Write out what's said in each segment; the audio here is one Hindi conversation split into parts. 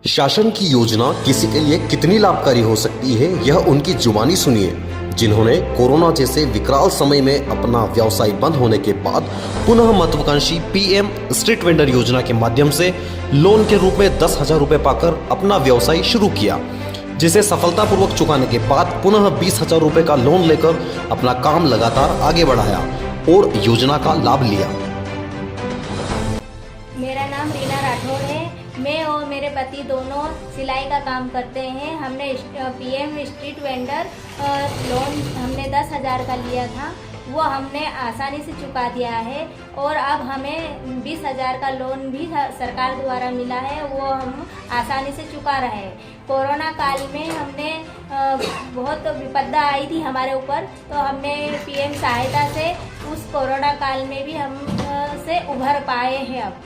शासन की योजना किसी के लिए कितनी लाभकारी हो सकती है, यह उनकी जुबानी सुनिए, जिन्होंने कोरोना जैसे विकराल समय में अपना व्यवसाय बंद होने के बाद पुनः महत्वाकांक्षी पीएम स्ट्रीट वेंडर योजना के माध्यम से लोन के रूप में 10,000 रुपए पाकर अपना व्यवसाय शुरू किया, जिसे सफलतापूर्वक चुकाने के बाद पुनः 20,000 रुपए का लोन लेकर अपना काम लगातार आगे बढ़ाया और योजना का लाभ लिया। मेरा नाम रीना राठौर है। मैं और मेरे पति दोनों सिलाई का काम करते हैं। हमने पीएम स्ट्रीट वेंडर लोन हमने 10,000 का लिया था, वो हमने आसानी से चुका दिया है और अब हमें 20,000 का लोन भी सरकार द्वारा मिला है, वो हम आसानी से चुका रहे हैं। कोरोना काल में हमने बहुत विपदा आई थी हमारे ऊपर, तो हमने पीएम सहायता से उस कोरोना काल में भी हम से उभर पाए हैं। अब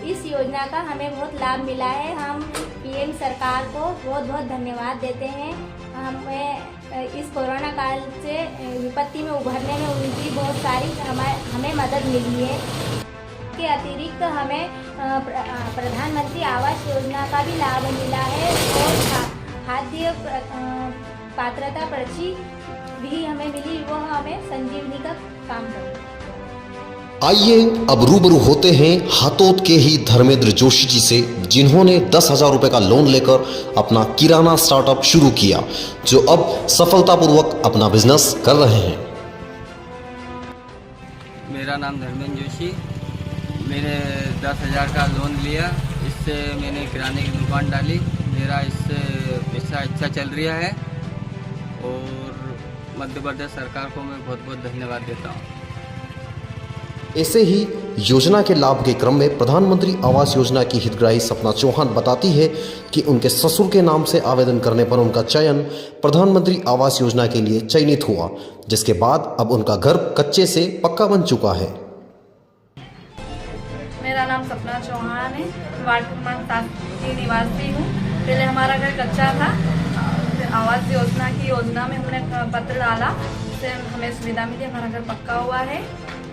इस योजना का हमें बहुत लाभ मिला है। हम पीएम सरकार को बहुत बहुत धन्यवाद देते हैं। हमें इस कोरोना काल से विपत्ति में उभरने में उनकी बहुत सारी हमें मदद मिली है। के अतिरिक्त हमें प्रधानमंत्री आवास योजना का भी लाभ मिला है और खाद्य पात्रता पर्ची भी हमें मिली, वो हमें संजीवनी का काम करती है। आइए अब रूबरू होते हैं हातोद के ही धर्मेंद्र जोशी जी से, जिन्होंने 10,000 रुपए का लोन लेकर अपना किराना स्टार्टअप शुरू किया, जो अब सफलतापूर्वक अपना बिजनेस कर रहे हैं। मेरा नाम धर्मेंद्र जोशी। मैंने 10,000 का लोन लिया, इससे मैंने किराने की दुकान डाली। मेरा इससे पैसा अच्छा चल रहा है और मध्य प्रदेश सरकार को मैं बहुत बहुत धन्यवाद देता हूँ। ऐसे ही योजना के लाभ के क्रम में प्रधानमंत्री आवास योजना की हितग्राही सपना चौहान बताती है कि उनके ससुर के नाम से आवेदन करने पर उनका चयन प्रधानमंत्री आवास योजना के लिए चयनित हुआ, जिसके बाद अब उनका घर कच्चे से पक्का बन चुका है। मेरा नाम सपना चौहान है, वार्ड क्रमांक 7 की निवासी हूँ। पहले हमारा घर कच्चा था, फिर आवास योजना की योजना में हमने पत्र डाला, उससे हमें सुविधा मिली, हमारा घर पक्का हुआ है।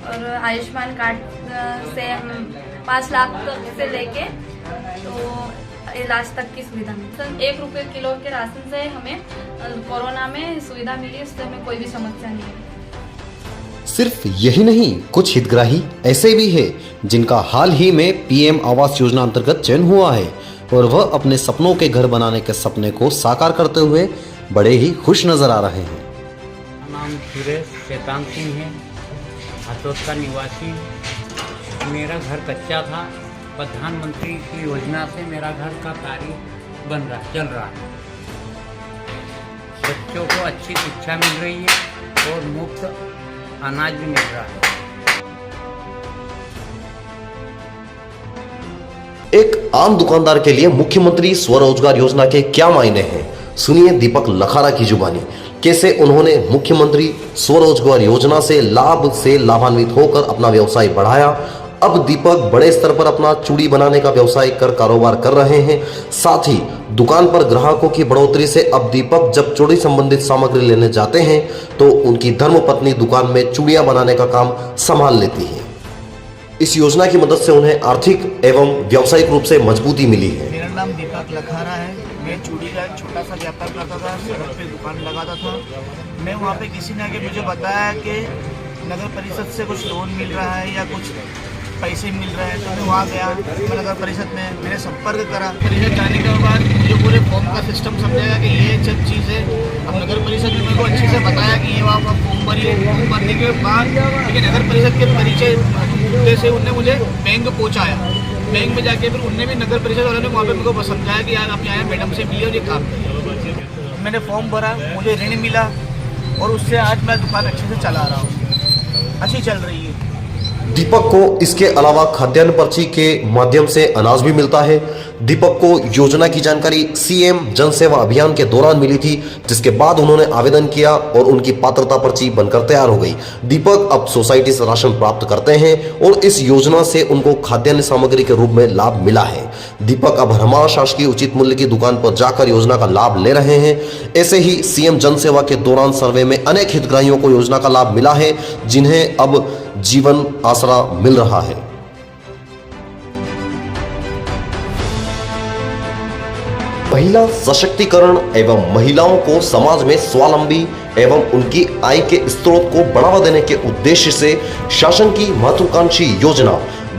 और आयुष्मान कार्ड से हम 5 लाख तक से लेके तो इलाज तक की सुविधा मिली। 1 रुपये किलो के राशन से हमें कोरोना में सुविधा मिली, उससे हमें कोई भी समस्या नहीं है। सिर्फ यही नहीं, कुछ हितग्राही ऐसे भी हैं जिनका हाल ही में पीएम आवास योजना अंतर्गत चयन हुआ है और वह अपने सपनों के घर बनाने के सपने को साकार करते हुए बड़े ही खुश नजर आ रहे हैं। नाम सुरेश शैतान सिंह है, हातोद का निवासी। मेरा घर कच्चा था, प्रधानमंत्री की योजना से मेरा घर का कार्य चल रहा है। बच्चों को अच्छी शिक्षा मिल रही है और मुफ्त अनाज भी मिल रहा है। एक आम दुकानदार के लिए मुख्यमंत्री स्वरोजगार योजना के क्या मायने हैं, सुनिए दीपक लखारा की जुबानी। कैसे उन्होंने मुख्यमंत्री स्वरोजगार योजना से लाभान्वित होकर अपना व्यवसाय बढ़ाया। अब दीपक बड़े स्तर पर अपना चूड़ी बनाने का व्यवसाय कर कारोबार कर रहे हैं। साथ ही दुकान पर ग्राहकों की बढ़ोतरी से अब दीपक जब चूड़ी संबंधित सामग्री लेने जाते हैं तो उनकी धर्मपत्नी दुकान में चूड़ियां बनाने का काम संभाल लेती है। इस योजना की मदद से उन्हें आर्थिक एवं व्यावसायिक रूप से मजबूती मिली है। मेरा नाम दीपक लखारा है। मैं चूड़ी का एक छोटा सा व्यापार करता था, सड़क पे दुकान लगाता था। मैं वहाँ पे किसी ने आके मुझे बताया कि नगर परिषद से कुछ लोन मिल रहा है या कुछ पैसे मिल रहे हैं, तो मैं वहाँ गया। मैं नगर परिषद में मैंने संपर्क करा। परिषद जाने के बाद मुझे पूरे फॉर्म का सिस्टम समझाया कि ये सब चीज़ है। अब नगर परिषद ने मेरे को अच्छे से बताया कि ये वहाँ फॉर्म भरिए। फॉर्म भरने के बाद लेकिन नगर परिषद के परिचय से उनने मुझे बैंक पहुँचाया। बैंक में जाके फिर उनने भी नगर परिषद वालों ने वहाँ पे मेरे को समझाया कि यार आप यहाँ मैडम से मिले और ये काम करिए। मैंने फॉर्म भरा, मुझे ऋण मिला और उससे आज मैं दुकान अच्छे से चला रहा हूँ, अच्छी चल रही है। दीपक को इसके अलावा खाद्यान्न पर्ची के माध्यम से अनाज भी मिलता है। दीपक को योजना की जानकारी सीएम जन सेवा अभियान के दौरान मिली थी, जिसके बाद उन्होंने आवेदन किया और उनकी पात्रता पर्ची बनकर तैयार हो गई। दीपक अब सोसाइटी से राशन प्राप्त करते हैं और इस योजना से उनको खाद्यान्न सामग्री के रूप में लाभ मिला है। दीपक अब हरमाल शासकीय उचित मूल्य की दुकान पर जाकर योजना का लाभ ले रहे हैं। ऐसे ही सीएम जन सेवा के दौरान सर्वे में अनेक हितग्राहियों को योजना का लाभ मिला है, जिन्हें अब जीवन आसरा मिल रहा है। महिला सशक्तिकरण एवं महिलाओं को समाज में स्वावलंबी एवं उनकी आय के स्रोत को बढ़ावा देने के उद्देश्य से शासन की महत्वाकांक्षी योजना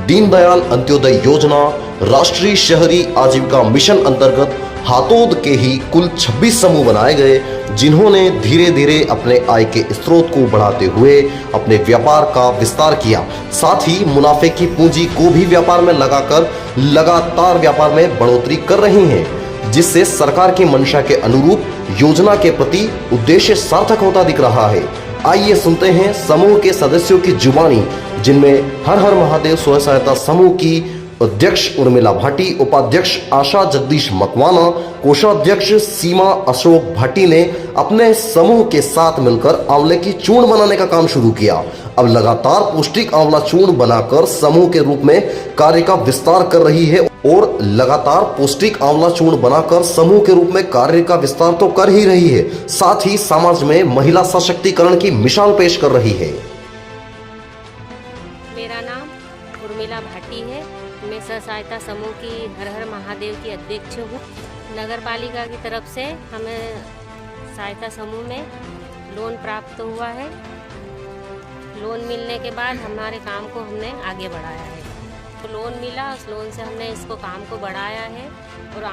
दीनदयाल अंत्योदय योजना राष्ट्रीय शहरी आजीविका मिशन अंतर्गत हातोद के ही कुल 26 समूह बनाए गए, जिन्होंने धीरे धीरे अपने आय के स्रोत को बढ़ाते हुए अपने व्यापार का विस्तार किया। साथ ही मुनाफे की पूंजी को भी व्यापार में लगाकर लगातार व्यापार में बढ़ोतरी कर रही हैं, जिससे सरकार की मंशा के अनुरूप योजना के प्रति उद्देश्य सार्थक होता दिख रहा है। आइए सुनते हैं समूह के सदस्यों की जुबानी, जिनमें हर हर महादेव स्वयं सहायता समूह की अध्यक्ष उर्मिला भाटी, उपाध्यक्ष आशा जगदीश मकवाना, कोषाध्यक्ष सीमा अशोक भाटी ने अपने समूह के साथ मिलकर आंवले की चूर्ण बनाने का काम शुरू किया। अब लगातार पौष्टिक आंवला चूर्ण बनाकर समूह के रूप में कार्य का विस्तार कर रही है और लगातार पौष्टिक आंवला चूर्ण बनाकर समूह के रूप में कार्य का विस्तार तो कर ही रही है, साथ ही समाज में महिला सशक्तिकरण की मिसाल पेश कर रही है। मेरा नाम उर्मिला भाटी है। मैं स्व सहायता समूह की हर हर महादेव की अध्यक्ष हूँ। नगर पालिका की तरफ से हमें सहायता समूह में लोन प्राप्त हुआ है। लोन मिलने के बाद हमारे काम को हमने आगे बढ़ाया है। तो लोन मिला, उस लोन से हमने इसको काम को बढ़ाया है। और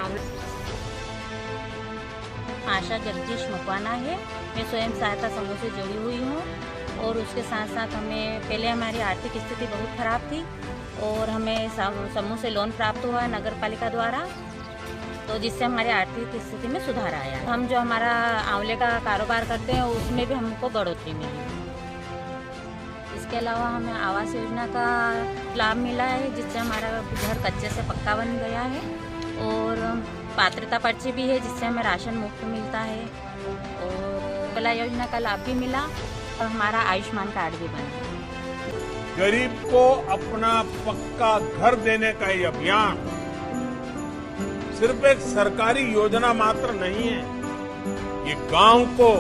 आशा जगदीश मकवाना है। मैं स्वयं सहायता समूह से जुड़ी हुई हूँ और उसके साथ साथ हमें पहले हमारी आर्थिक स्थिति बहुत ख़राब थी और हमें समूह से लोन प्राप्त हुआ है नगर पालिका द्वारा, तो जिससे हमारी आर्थिक स्थिति में सुधार आया। हम जो हमारा आंवले का कारोबार करते हैं उसमें भी हमको बढ़ोतरी मिली। इसके अलावा हमें आवास योजना का लाभ मिला है, जिससे हमारा घर कच्चे से पक्का बन गया है और पात्रता पर्ची भी है, जिससे हमें राशन मुफ्त मिलता है और कला योजना का लाभ भी मिला और हमारा आयुष्मान कार्ड भी बना। गरीब को अपना पक्का घर देने का ये अभियान सिर्फ एक सरकारी योजना मात्र नहीं है, ये गांव को,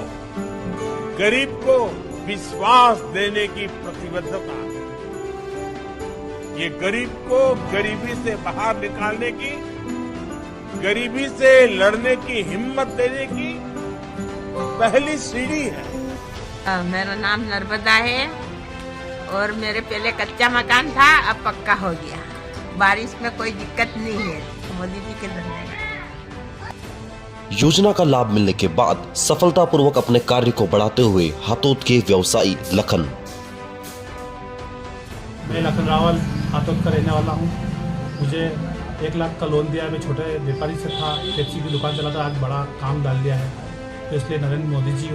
गरीब को विश्वास देने की प्रतिबद्धता है। ये गरीब को गरीबी से बाहर निकालने की, गरीबी से लड़ने की हिम्मत देने की पहली सीढ़ी है। मेरा नाम नर्मदा है और मेरे पहले कच्चा मकान था, अब पक्का हो गया। बारिश में कोई दिक्कत नहीं है, मोदी जी के धन्यवाद। योजना का लाभ मिलने के बाद सफलतापूर्वक अपने कार्य को बढ़ाते हुए हातोद के व्यवसायी लखन। मैं लखन रावल हातोद का रहने वाला हूँ। मुझे 1 लाख का लोन दिया है। मैं छोटे व्यापारी से था, पेप्सी की दुकान चलाता, आज बड़ा काम डाल दिया है। तो इसलिए नरेंद्र मोदी जी